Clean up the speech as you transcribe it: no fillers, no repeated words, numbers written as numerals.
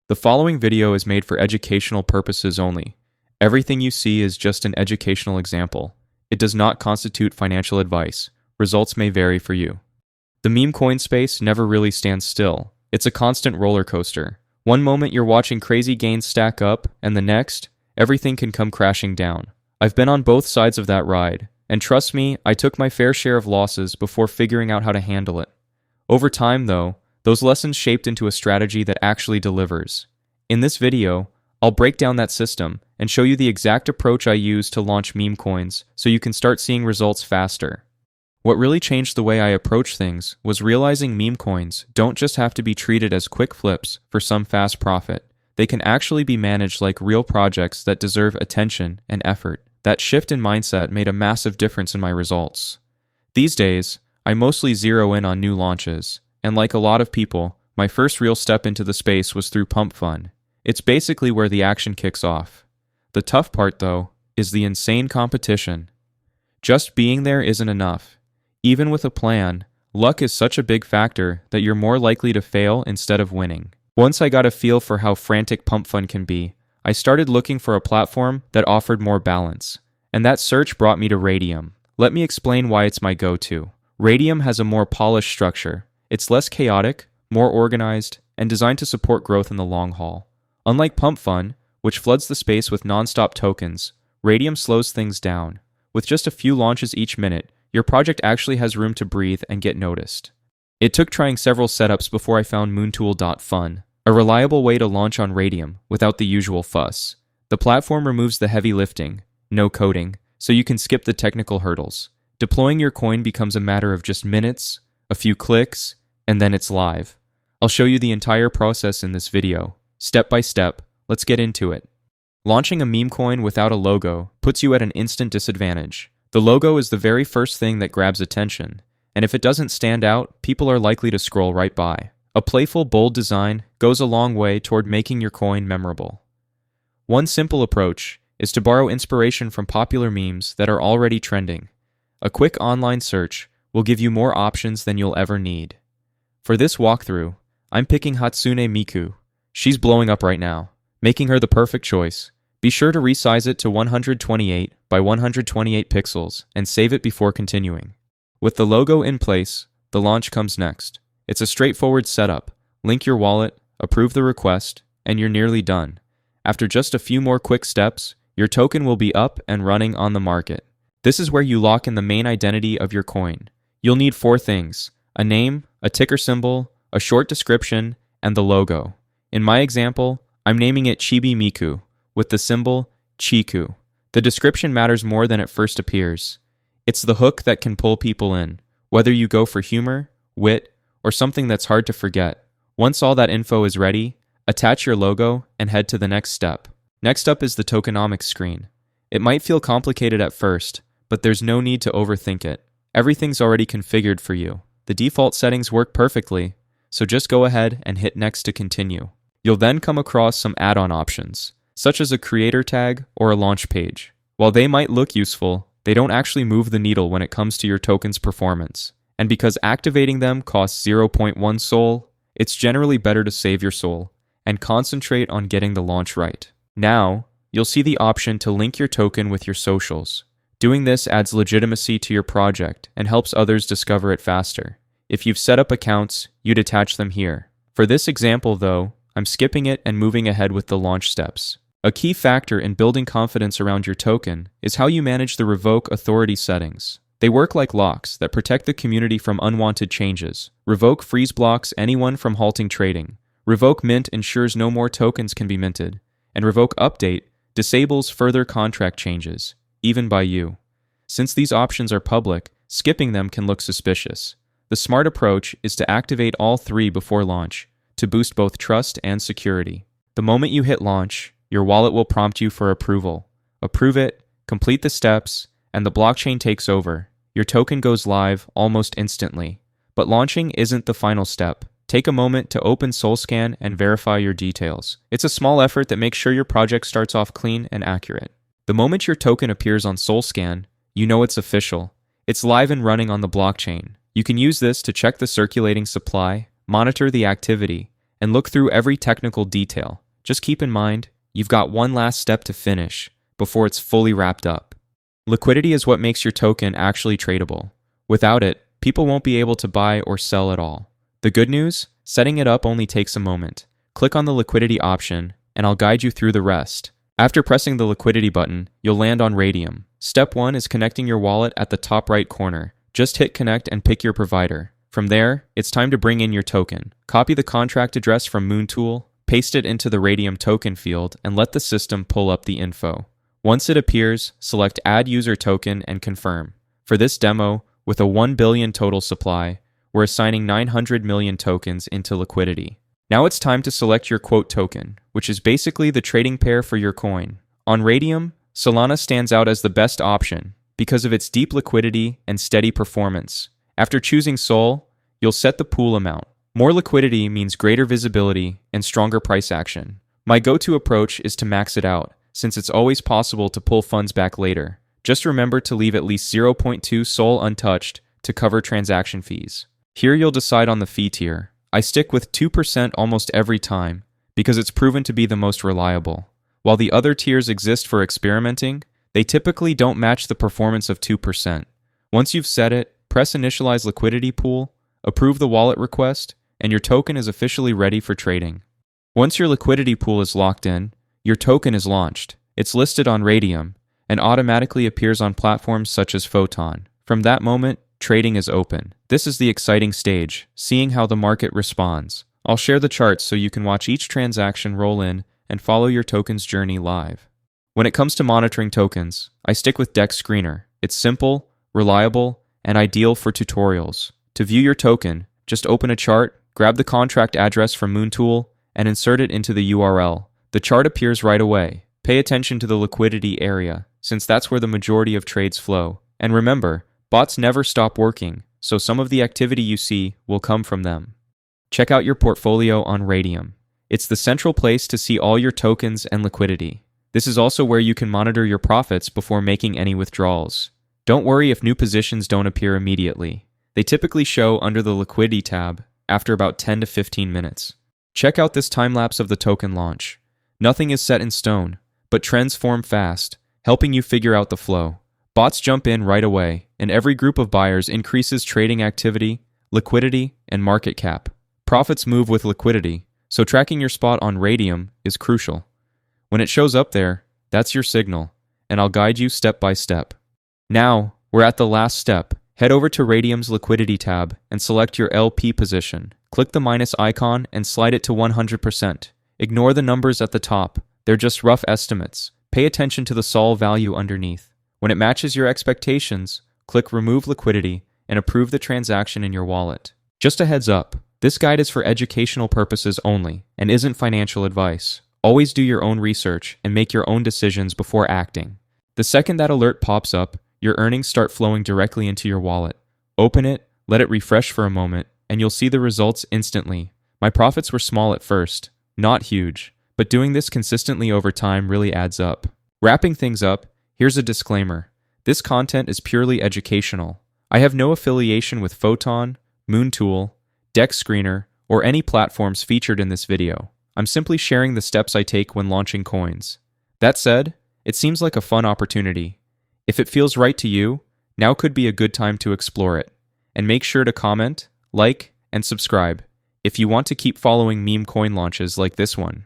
The following video is made for educational purposes only. Everything you see is just an educational example. It does not constitute financial advice. Results may vary for you. The meme coin space never really stands still. It's a constant roller coaster. One moment you're watching crazy gains stack up, and the next, everything can come crashing down. I've been on both sides of that ride, and trust me, I took my fair share of losses before figuring out how to handle it. Over time, though, those lessons shaped into a strategy that actually delivers. In this video, I'll break down that system and show you the exact approach I use to launch meme coins so you can start seeing results faster. What really changed the way I approach things was realizing meme coins don't just have to be treated as quick flips for some fast profit. They can actually be managed like real projects that deserve attention and effort. That shift in mindset made a massive difference in my results. These days, I mostly zero in on new launches, and like a lot of people, my first real step into the space was through Pump Fun. It's basically where the action kicks off. The tough part, though, is the insane competition. Just being there isn't enough. Even with a plan, luck is such a big factor that you're more likely to fail instead of winning. Once I got a feel for how frantic Pump Fun can be, I started looking for a platform that offered more balance. And that search brought me to Radium. Let me explain why it's my go-to. Radium has a more polished structure. It's less chaotic, more organized, and designed to support growth in the long haul. Unlike Pump Fun, which floods the space with non-stop tokens, Radium slows things down. With just a few launches each minute, your project actually has room to breathe and get noticed. It took trying several setups before I found Moontool.fun, a reliable way to launch on Radium without the usual fuss. The platform removes the heavy lifting, no coding, so you can skip the technical hurdles. Deploying your coin becomes a matter of just minutes, a few clicks, and then it's live. I'll show you the entire process in this video. Step by step, let's get into it. Launching a meme coin without a logo puts you at an instant disadvantage. The logo is the very first thing that grabs attention, and if it doesn't stand out, people are likely to scroll right by. A playful, bold design goes a long way toward making your coin memorable. One simple approach is to borrow inspiration from popular memes that are already trending. A quick online search will give you more options than you'll ever need. For this walkthrough, I'm picking Hatsune Miku. She's blowing up right now, making her the perfect choice. Be sure to resize it to 128 by 128 pixels and save it before continuing. With the logo in place, the launch comes next. It's a straightforward setup. Link your wallet, approve the request, and you're nearly done. After just a few more quick steps, your token will be up and running on the market. This is where you lock in the main identity of your coin. You'll need 4 things: a name, a ticker symbol, a short description, and the logo. In my example, I'm naming it Chibi Miku, with the symbol Chiku. The description matters more than it first appears. It's the hook that can pull people in, whether you go for humor, wit, or something that's hard to forget. Once all that info is ready, attach your logo and head to the next step. Next up is the tokenomics screen. It might feel complicated at first, but there's no need to overthink it. Everything's already configured for you. The default settings work perfectly, so just go ahead and hit next to continue. You'll then come across some add-on options, such as a creator tag or a launch page. While they might look useful, they don't actually move the needle when it comes to your token's performance. And because activating them costs 0.1 Sol, it's generally better to save your Sol and concentrate on getting the launch right. Now, you'll see the option to link your token with your socials. Doing this adds legitimacy to your project and helps others discover it faster. If you've set up accounts, you'd attach them here. For this example, though, I'm skipping it and moving ahead with the launch steps. A key factor in building confidence around your token is how you manage the revoke authority settings. They work like locks that protect the community from unwanted changes. Revoke freeze blocks anyone from halting trading. Revoke mint ensures no more tokens can be minted. And revoke update disables further contract changes, even by you. Since these options are public, skipping them can look suspicious. The smart approach is to activate all 3 before launch to boost both trust and security. The moment you hit launch, your wallet will prompt you for approval. Approve it, complete the steps, and the blockchain takes over. Your token goes live almost instantly. But launching isn't the final step. Take a moment to open SolScan and verify your details. It's a small effort that makes sure your project starts off clean and accurate. The moment your token appears on SolScan, you know it's official. It's live and running on the blockchain. You can use this to check the circulating supply, monitor the activity, and look through every technical detail. Just keep in mind, you've got one last step to finish before it's fully wrapped up. Liquidity is what makes your token actually tradable. Without it, people won't be able to buy or sell at all. The good news? Setting it up only takes a moment. Click on the liquidity option, and I'll guide you through the rest. After pressing the liquidity button, you'll land on Radium. Step 1 is connecting your wallet at the top right corner. Just hit connect and pick your provider. From there, it's time to bring in your token. Copy the contract address from Moontool, paste it into the Radium token field, and let the system pull up the info. Once it appears, select Add User Token and confirm. For this demo, with a 1 billion total supply, we're assigning 900 million tokens into liquidity. Now it's time to select your quote token, which is basically the trading pair for your coin. On Radium, Solana stands out as the best option because of its deep liquidity and steady performance. After choosing Sol, you'll set the pool amount. More liquidity means greater visibility and stronger price action. My go-to approach is to max it out, since it's always possible to pull funds back later. Just remember to leave at least 0.2 Sol untouched to cover transaction fees. Here you'll decide on the fee tier. I stick with 2% almost every time because it's proven to be the most reliable. While the other tiers exist for experimenting, they typically don't match the performance of 2%. Once you've set it, press Initialize Liquidity Pool, approve the wallet request, and your token is officially ready for trading. Once your liquidity pool is locked in, your token is launched. It's listed on Radium and automatically appears on platforms such as Photon. From that moment, trading is open. This is the exciting stage, seeing how the market responds. I'll share the charts so you can watch each transaction roll in and follow your token's journey live. When it comes to monitoring tokens, I stick with DEX Screener. It's simple, reliable, and ideal for tutorials. To view your token, just open a chart, grab the contract address from Moontool, and insert it into the URL. The chart appears right away. Pay attention to the liquidity area, since that's where the majority of trades flow. And remember, bots never stop working, so some of the activity you see will come from them. Check out your portfolio on Radium. It's the central place to see all your tokens and liquidity. This is also where you can monitor your profits before making any withdrawals. Don't worry if new positions don't appear immediately. They typically show under the Liquidity tab after about 10 to 15 minutes. Check out this time-lapse of the token launch. Nothing is set in stone, but trends form fast, helping you figure out the flow. Bots jump in right away, and every group of buyers increases trading activity, liquidity, and market cap. Profits move with liquidity, so tracking your spot on Radium is crucial. When it shows up there, that's your signal, and I'll guide you step by step. Now, we're at the last step. Head over to Radium's Liquidity tab and select your LP position. Click the minus icon and slide it to 100%. Ignore the numbers at the top. They're just rough estimates. Pay attention to the Sol value underneath. When it matches your expectations, click Remove Liquidity and approve the transaction in your wallet. Just a heads up, this guide is for educational purposes only and isn't financial advice. Always do your own research and make your own decisions before acting. The second that alert pops up, your earnings start flowing directly into your wallet. Open it, let it refresh for a moment, and you'll see the results instantly. My profits were small at first, not huge, but doing this consistently over time really adds up. Wrapping things up, here's a disclaimer. This content is purely educational. I have no affiliation with Photon, Moontool, DEX Screener, or any platforms featured in this video. I'm simply sharing the steps I take when launching coins. That said, it seems like a fun opportunity. If it feels right to you, now could be a good time to explore it. And make sure to comment, like, and subscribe if you want to keep following meme coin launches like this one.